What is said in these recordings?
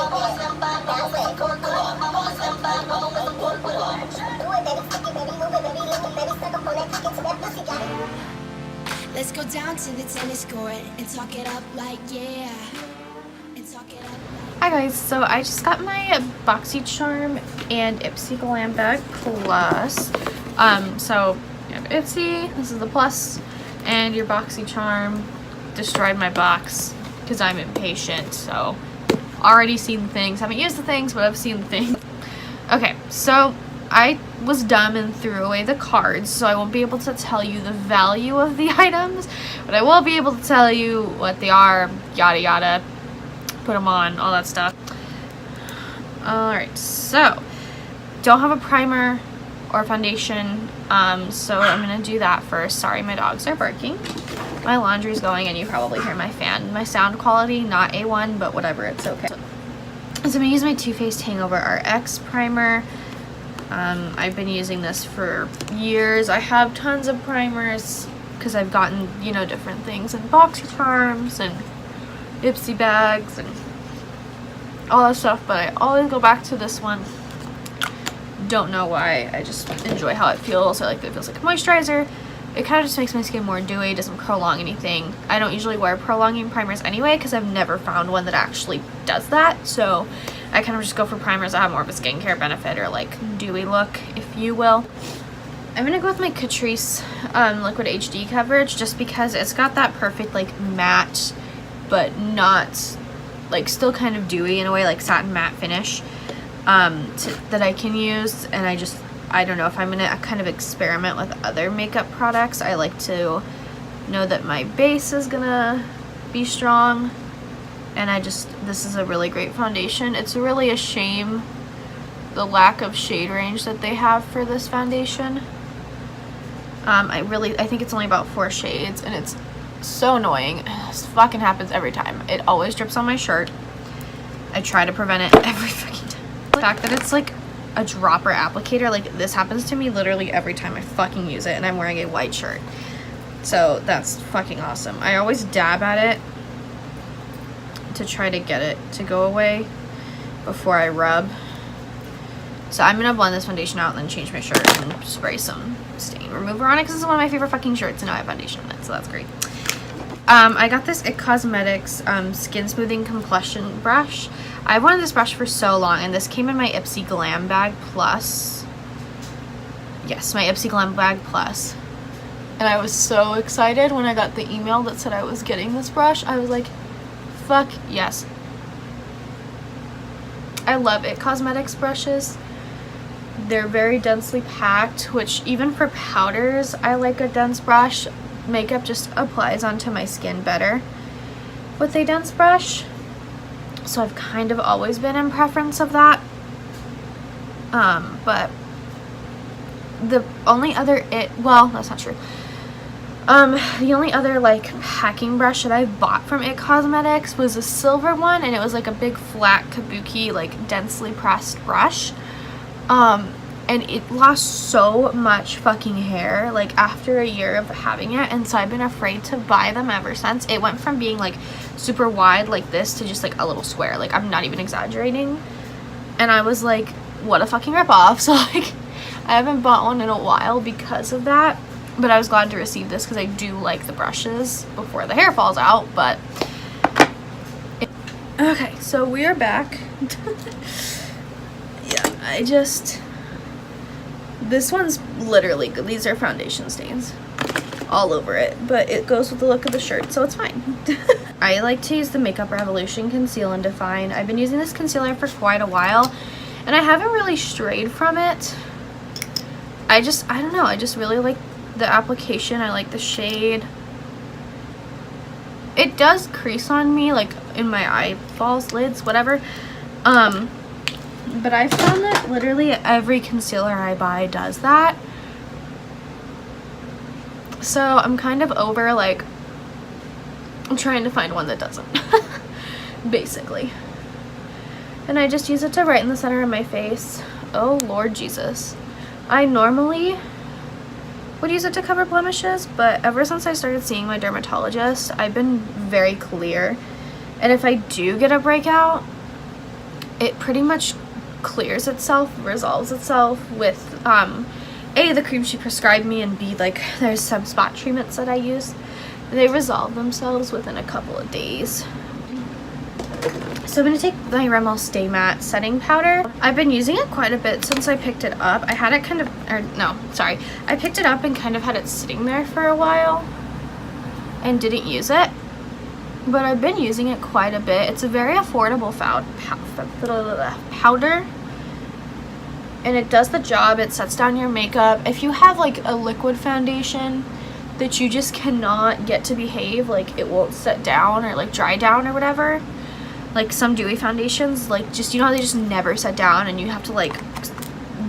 Let's go down to the tennis court and talk it up like yeah. Hi guys, so I just got my Boxycharm and Ipsy Glam bag plus. So you have Ipsy, this is the plus, and your Boxycharm destroyed my box because I'm impatient. So already seen things, haven't used the things, but I've seen the things. Okay, so I was dumb and threw away the cards, so I won't be able to tell you the value of the items, but I will be able to tell you what they are, yada yada, put them on, all that stuff. Alright, so don't have a primer or foundation, so I'm gonna do that first. Sorry, my dogs are barking. My laundry's going and you probably hear my fan. My sound quality, not A1, but whatever, it's okay. So I'm gonna use my Too Faced Hangover RX primer. I've been using this for years. I have tons of primers because I've gotten, you know, different things and Boxycharms and Ipsy bags and all that stuff, but I always go back to this one. Don't know why. I just enjoy how it feels. I like that it feels like a moisturizer. It kind of just makes my skin more dewy, doesn't prolong anything. I don't usually wear prolonging primers anyway because I've never found one that actually does that, so I kind of just go for primers that have more of a skincare benefit or like dewy look, if you will. I'm gonna go with my Catrice Liquid HD coverage just because it's got that perfect like matte but not like still kind of dewy in a way, like satin matte finish that I can use. And I don't know if I'm gonna kind of experiment with other makeup products. I like to know that my base is gonna be strong, and this is a really great foundation. It's really a shame the lack of shade range that they have for this foundation. I think it's only about 4 shades and it's so annoying. This fucking happens every time. It always drips on my shirt. I try to prevent it every fucking time. The fact that it's like a dropper applicator, like this happens to me literally every time I fucking use it and I'm wearing a white shirt. So that's fucking awesome. I always dab at it to try to get it to go away before I rub. So I'm gonna blend this foundation out and then change my shirt and spray some stain remover on it because this is one of my favorite fucking shirts and now I have foundation on it, so that's great. I got this IT Cosmetics Skin Smoothing Completion Brush. I've wanted this brush for so long, and this came in my Ipsy Glam bag plus. Yes, my Ipsy Glam bag plus. And I was so excited when I got the email that said I was getting this brush. I was like, fuck yes. I love IT Cosmetics brushes. They're very densely packed, which even for powders, I like a dense brush. Makeup just applies onto my skin better with a dense brush. So I've kind of always been in preference of that. But the only other well, that's not true. The only other like packing brush that I bought from IT Cosmetics was a silver one, and it was like a big flat kabuki like densely pressed brush. And it lost so much fucking hair like after a year of having it, and so I've been afraid to buy them ever since. It went from being like super wide like this to just like a little square, like I'm not even exaggerating, and I was like, what a fucking ripoff. So like I haven't bought one in a while because of that, but I was glad to receive this because I do like the brushes before the hair falls out. But okay, so we are back. Yeah, this one's literally good. These are foundation stains all over it, but it goes with the look of the shirt, so it's fine. I like to use the Makeup Revolution Conceal and Define. I've been using this concealer for quite a while, and I haven't really strayed from it. I don't know, I just really like the application. I like the shade. It does crease on me, like in my eyeballs, lids, whatever. But I found that literally every concealer I buy does that. So I'm kind of over like trying to find one that doesn't. Basically. And I just use it to right in the center of my face. Oh Lord Jesus. I normally would use it to cover blemishes, but ever since I started seeing my dermatologist, I've been very clear. And if I do get a breakout, it pretty much clears itself, resolves itself with A, the cream she prescribed me, and B, like there's some spot treatments that I use. They resolve themselves within a couple of days. So I'm going to take my Rimmel Stay Matte setting powder. I've been using it quite a bit since I picked it up. I had it kind of, or no, sorry. I picked it up and kind of had it sitting there for a while and didn't use it. But I've been using it quite a bit. It's a very affordable powder. And it does the job. It sets down your makeup. If you have like a liquid foundation that you just cannot get to behave, like it won't set down or like dry down or whatever, like some dewy foundations, like just, you know how they just never set down and you have to like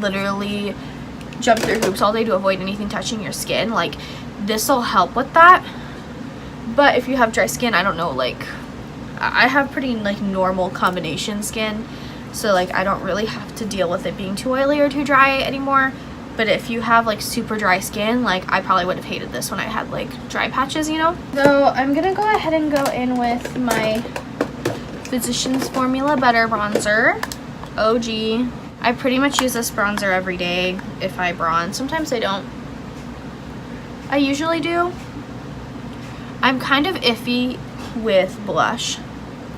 literally jump through hoops all day to avoid anything touching your skin, like this will help with that. But if you have dry skin, I don't know, like I have pretty like normal combination skin, so like I don't really have to deal with it being too oily or too dry anymore. But if you have like super dry skin, like I probably would have hated this when I had like dry patches, you know. So I'm gonna go ahead and go in with my Physicians Formula Butter Bronzer, OG. I pretty much use this bronzer every day if I bronze. Sometimes I don't. I usually do. I'm kind of iffy with blush.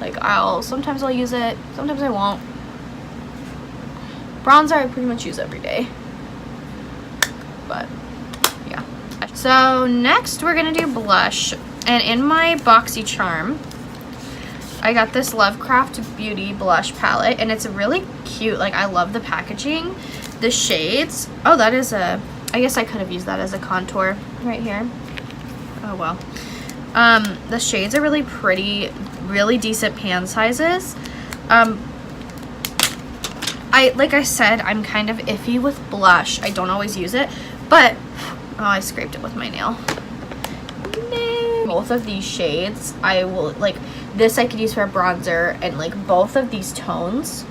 Like sometimes I'll use it, sometimes I won't. Bronzer I pretty much use every day. But yeah. So next we're gonna do blush. And in my Boxycharm, I got this Lovecraft Beauty blush palette, and it's really cute. Like I love the packaging. The shades, oh, that is a, I guess I could have used that as a contour right here. Oh well. The shades are really pretty, really decent pan sizes. Like I said, I'm kind of iffy with blush. I don't always use it, but oh, I scraped it with my nail. Both of these shades, I will like. This I could use for a bronzer, and like both of these tones,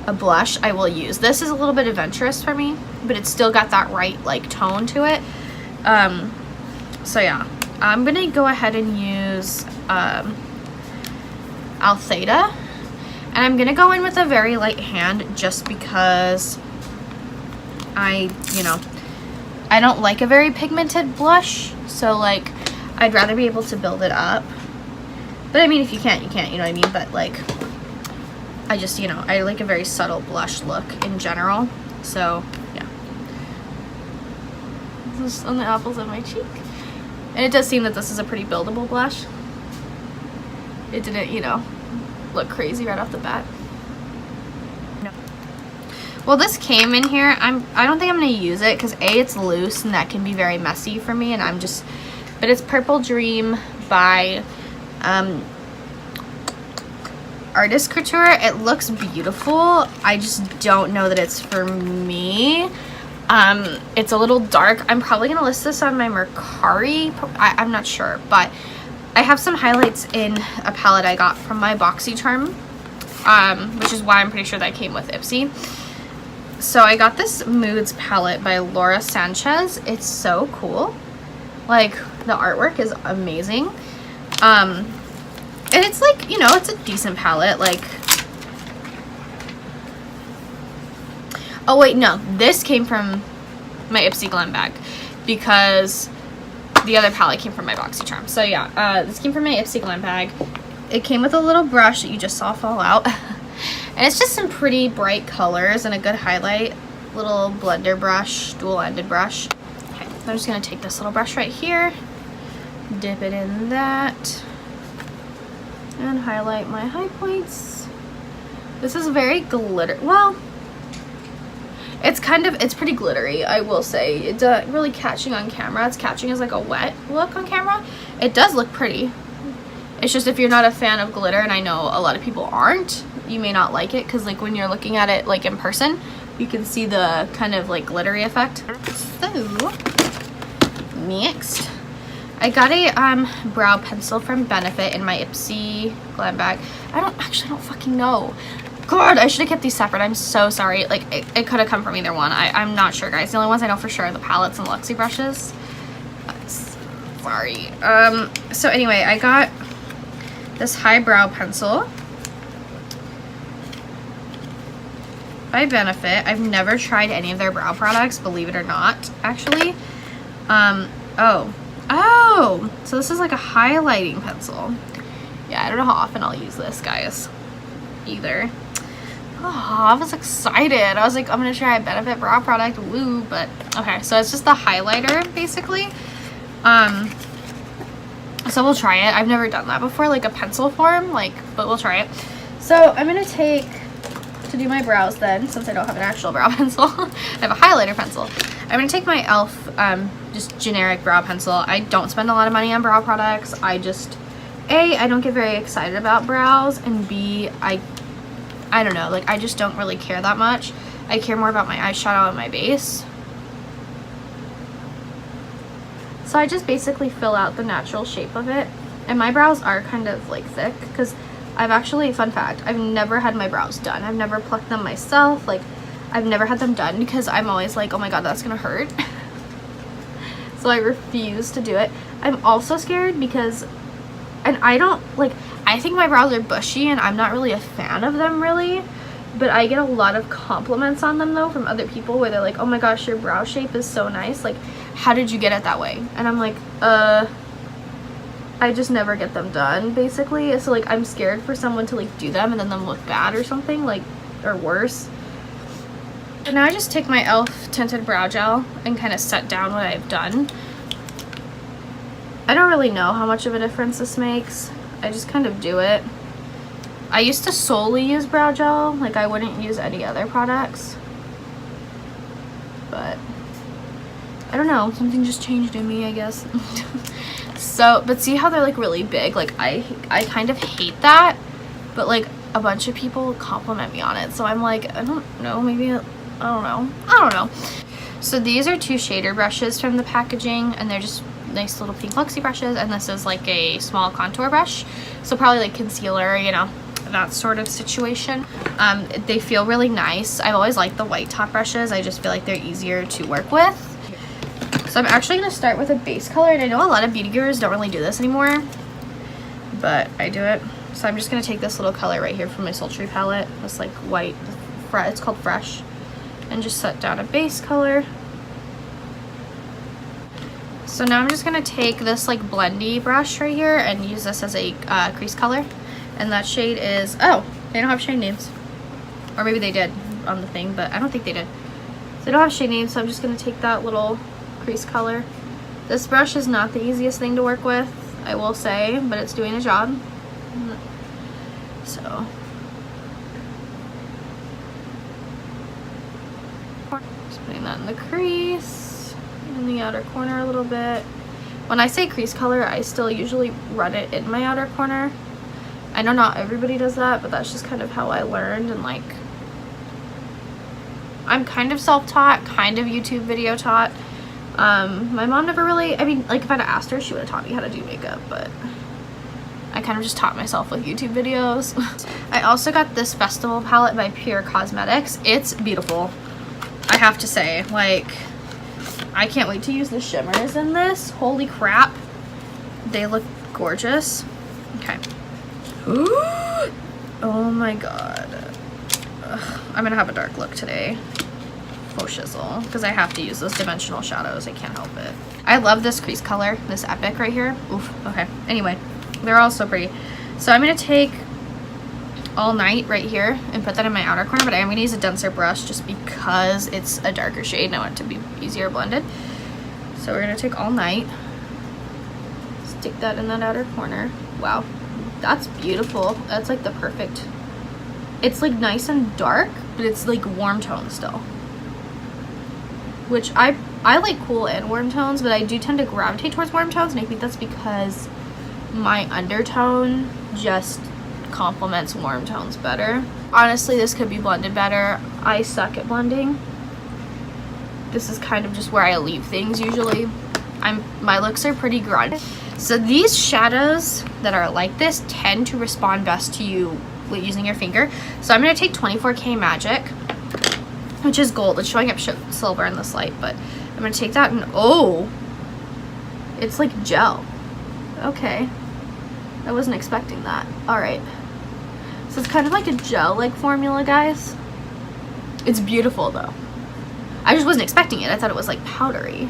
a blush, I will use. This is a little bit adventurous for me, but it's still got that right like tone to it. So yeah, I'm gonna go ahead and use Altheta, and I'm gonna go in with a very light hand just because I don't like a very pigmented blush, so like I'd rather be able to build it up. But I mean, if you can't, you can't, you know what I mean? But like, I just, I like a very subtle blush look in general. So yeah. This is on the apples of my cheek. And it does seem that this is a pretty buildable blush. It didn't, look crazy right off the bat. No. Well, this came in here. I don't think I'm going to use it because A, it's loose and that can be very messy for me, and but it's Purple Dream by Artist Couture. It looks beautiful. I just don't know that it's for me. It's a little dark. I'm probably gonna list this on my Mercari. I'm not sure, but I have some highlights in a palette I got from my Boxycharm, which is why I'm pretty sure that came with Ipsy. So I got this Moods palette by Laura Sanchez. It's so cool. Like, the artwork is amazing. And it's like, it's a decent palette. Like, oh wait, no, this came from my Ipsy Glam bag because the other palette came from my Boxycharm. So yeah, this came from my Ipsy Glam bag. It came with a little brush that you just saw fall out. And it's just some pretty bright colors and a good highlight. Little blender brush, dual-ended brush. Okay, I'm just gonna take this little brush right here, dip it in that, and highlight my high points. This is very glitter. Well, it's pretty glittery, I will say. It's really catching on camera. It's catching as like a wet look on camera. It does look pretty. It's just if you're not a fan of glitter, and I know a lot of people aren't, you may not like it because like when you're looking at it like in person, you can see the kind of like glittery effect. So next, I got a brow pencil from Benefit in my Ipsy Glam bag. I don't fucking know. God, I should have kept these separate. I'm so sorry. Like, it could have come from either one. I'm not sure, guys. The only ones I know for sure are the palettes and Luxie brushes. Sorry. So anyway, I got this highbrow pencil. by Benefit. I've never tried any of their brow products, believe it or not, actually. Oh, so this is like a highlighting pencil. Yeah, I don't know how often I'll use this, guys, either. Oh, I was excited. I was like, I'm gonna try a Benefit brow product, woo, but okay, so it's just the highlighter, basically. So we'll try it. I've never done that before, like a pencil form, like, but we'll try it. So I'm gonna take, to do my brows then, since I don't have an actual brow pencil, I have a highlighter pencil. I'm gonna take my e.l.f. Just generic brow pencil. I don't spend a lot of money on brow products. I just, A, I don't get very excited about brows, and B, I don't know, like, I just don't really care that much. I care more about my eyeshadow and my base. So I just basically fill out the natural shape of it. And my brows are kind of like thick because I've actually, fun fact, I've never had my brows done. I've never plucked them myself. Like, I've never had them done because I'm always like, oh my god, that's gonna hurt. So I refuse to do it. I'm also scared because, and I don't, like, I think my brows are bushy and I'm not really a fan of them really. But I get a lot of compliments on them though from other people where they're like, oh my gosh, your brow shape is so nice. Like, how did you get it that way? And I'm like, I just never get them done, basically. So like, I'm scared for someone to like do them and then them look bad or something, like, or worse. So now I just take my e.l.f. tinted brow gel and kind of set down what I've done. I don't really know how much of a difference this makes. I just kind of do it. I used to solely use brow gel, like I wouldn't use any other products. But I don't know, something just changed in me, I guess. So, but see how they're like really big? Like I kind of hate that, but like a bunch of people compliment me on it. So I'm like, I don't know, maybe, I don't know. So these are two shader brushes from the packaging, and they're just nice little pink luxie brushes, and this is like a small contour brush. So probably like concealer, you know, that sort of situation. They feel really nice. I've always liked the white top brushes. I just feel like they're easier to work with. So I'm actually going to start with a base color, and I know a lot of beauty gurus don't really do this anymore, but I do it. So I'm just going to take this little color right here from my Sultry palette, this like white, it's called Fresh, and just set down a base color. So now I'm just going to take this like blendy brush right here and use this as a crease color. And that shade is, oh, they don't have shade names. Or maybe they did on the thing, but I don't think they did. So they don't have shade names, so I'm just going to take that little crease color. This brush is not the easiest thing to work with, I will say, but it's doing a job. So just putting that in the crease, in the outer corner a little bit. When I say crease color, I still usually run it in my outer corner. I know not everybody does that, but that's just kind of how I learned, and like, I'm kind of self-taught, kind of YouTube video taught. My mom never really, I mean, like if I'd asked her, she would have taught me how to do makeup, but I kind of just taught myself with YouTube videos. I also got this Festival palette by Pure Cosmetics. It's beautiful, I have to say. Like, I can't wait to use the shimmers in this. Holy crap, they look gorgeous. Okay. Oh my god. Ugh, I'm gonna have a dark look today. Oh shizzle, because I have to use those dimensional shadows. I can't help it. I love this crease color, this Epic right here. Oof, okay. Anyway, they're all so pretty. So I'm gonna take All Night right here and put that in my outer corner, but I am gonna use a denser brush just because it's a darker shade and I want it to be easier blended. So we're gonna take All Night, stick that in that outer corner. Wow, that's beautiful. That's like the perfect, it's like nice and dark, but it's like warm tone still. Which I like cool and warm tones, but I do tend to gravitate towards warm tones, and I think that's because my undertone just complements warm tones better. Honestly, this could be blended better. I suck at blending. This is kind of just where I leave things usually. My looks are pretty grungy. So these shadows that are like this tend to respond best to you using your finger. So I'm going to take 24K Magic, which is gold. It's showing up silver in this light, but I'm going to take that and, oh, it's like gel. Okay. I wasn't expecting that. All right. So it's kind of like a gel-like formula, guys. It's beautiful though. I just wasn't expecting it. I thought it was like powdery.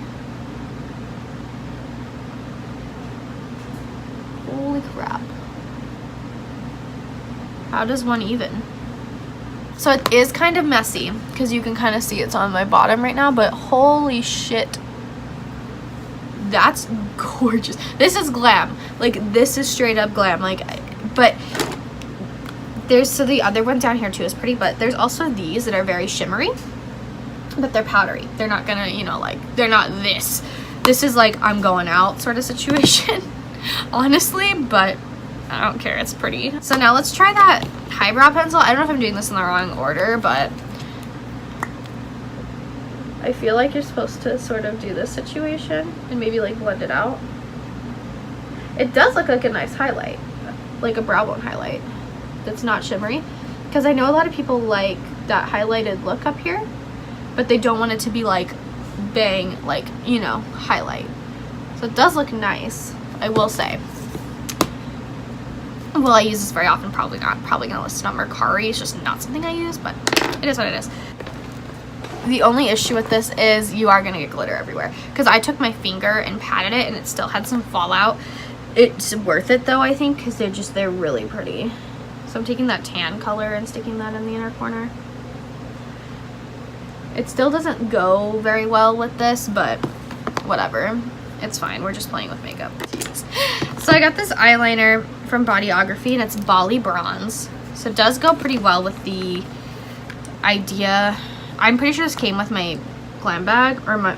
Holy crap. How does one even? So it is kind of messy because you can kind of see it's on my bottom right now, but holy shit. That's gorgeous. This is glam. Like, this is straight up glam. Like, but there's, so the other one down here too is pretty, but there's also these that are very shimmery, but they're powdery. They're not gonna, you know, like, they're not this. This is like, I'm going out sort of situation, honestly, but I don't care. It's pretty. So now let's try that highbrow pencil. I don't know if I'm doing this in the wrong order, but I feel like you're supposed to sort of do this situation and maybe like blend it out. It does look like a nice highlight, like a brow bone highlight that's not shimmery, because I know a lot of people like that highlighted look up here, but they don't want it to be like bang, like, you know, highlight. So it does look nice, I will say. Will I use this very often? Probably not. Probably gonna list it on Mercari. It's just not something I use, but it is what it is. The only issue with this is you are gonna get glitter everywhere, because I took my finger and patted it and it still had some fallout. It's worth it though, I think, because they're really pretty. So I'm taking that tan color and sticking that in the inner corner. It still doesn't go very well with this, but whatever. It's fine. We're just playing with makeup. So I got this eyeliner from Bodyography, and it's Bali Bronze. So it does go pretty well with the idea. I'm pretty sure this came with my glam bag, or my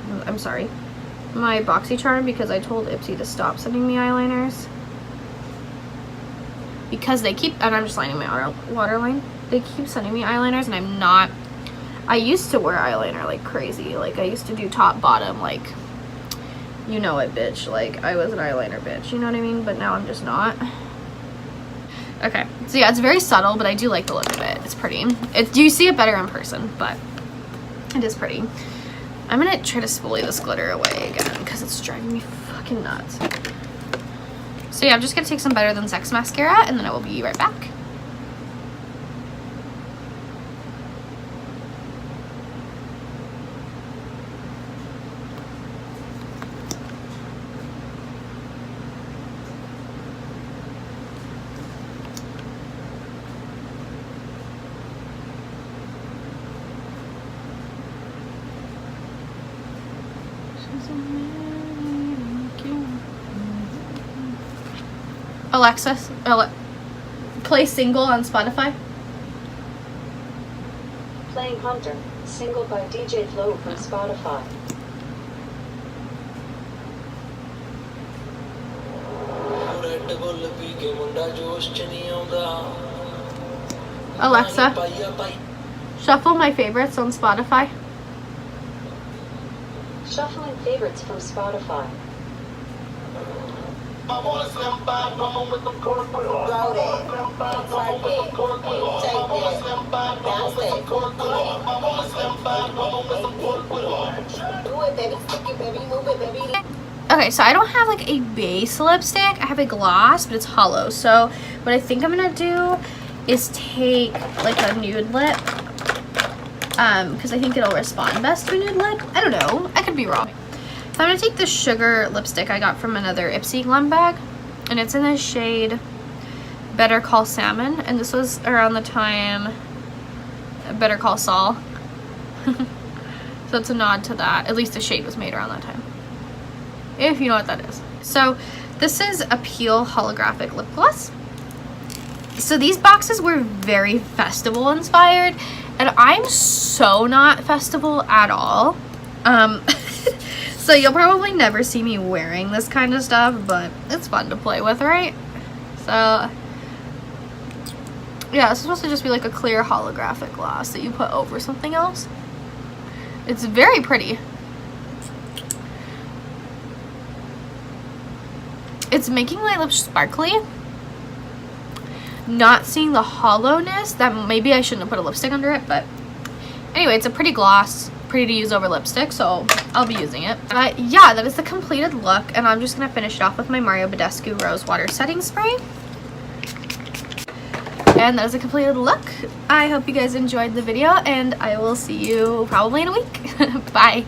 Boxycharm, because I told Ipsy to stop sending me eyeliners. Because they keep, and I'm just lining my waterline. They keep sending me eyeliners, and I'm not. I used to wear eyeliner like crazy. Like, I used to do top, bottom, like, you know it, bitch. Like, I was an eyeliner bitch, you know what I mean? But now I'm just not. Okay, so yeah, it's very subtle, but I do like the look of it. It's pretty. You see it better in person, but it is pretty. I'm gonna try to spoolie this glitter away again because it's driving me fucking nuts. So yeah, I'm just gonna take some Better Than Sex mascara, and then I will be right back. Alexa, play Single on Spotify. Playing Hunter, Single by DJ Flo from Spotify. Alexa, shuffle my favorites on Spotify. Shuffling favorites from Spotify. Okay, so I don't have like a base lipstick. I have a gloss, but it's hollow. So what I think I'm gonna do is take like a nude lip, because I think it'll respond best to a nude lip. I don't know. I could be wrong. So I'm gonna take this sugar lipstick I got from another Ipsy Glam bag, and it's in the shade Better Call Salmon, and this was around the time Better Call Saul. So it's a nod to that. At least the shade was made around that time, if you know what that is. So this is a Peel holographic lip gloss. So these boxes were very festival inspired, and I'm so not festival at all. So you'll probably never see me wearing this kind of stuff, but it's fun to play with, right? So yeah, it's supposed to just be like a clear holographic gloss that you put over something else. It's very pretty. It's making my lips sparkly. Not seeing the hollowness. That maybe I shouldn't have put a lipstick under it, but anyway, it's a pretty gloss, pretty to use over lipstick, so I'll be using it. Yeah, that is the completed look, and I'm just gonna finish it off with my Mario Badescu Rose Water Setting Spray. And that is a completed look. I hope you guys enjoyed the video, and I will see you probably in a week. Bye.